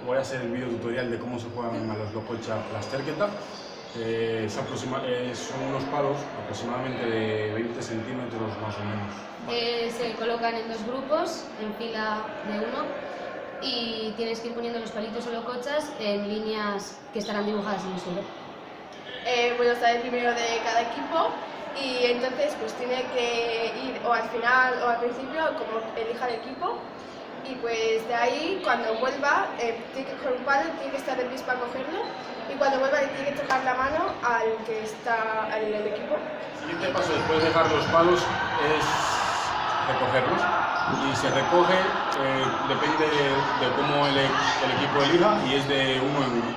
Voy a hacer el vídeo tutorial de cómo se juegan a los lococha lasterketa. Son unos palos aproximadamente de 20 centímetros más o menos. Se colocan en dos grupos, en fila de uno, y tienes que ir poniendo los palitos o locochas en líneas que estarán dibujadas en el suelo. Bueno, está el primero de cada equipo y entonces pues tiene que ir o al final o al principio como elija el equipo. Y pues de ahí, cuando vuelva, tiene que coger un palo, tiene que estar de pies para cogerlo, y cuando vuelva le tiene que tocar la mano al que está en el equipo. El siguiente paso después de dejar los palos es recogerlos, y se recoge, depende de cómo el equipo elija, y es de uno en uno.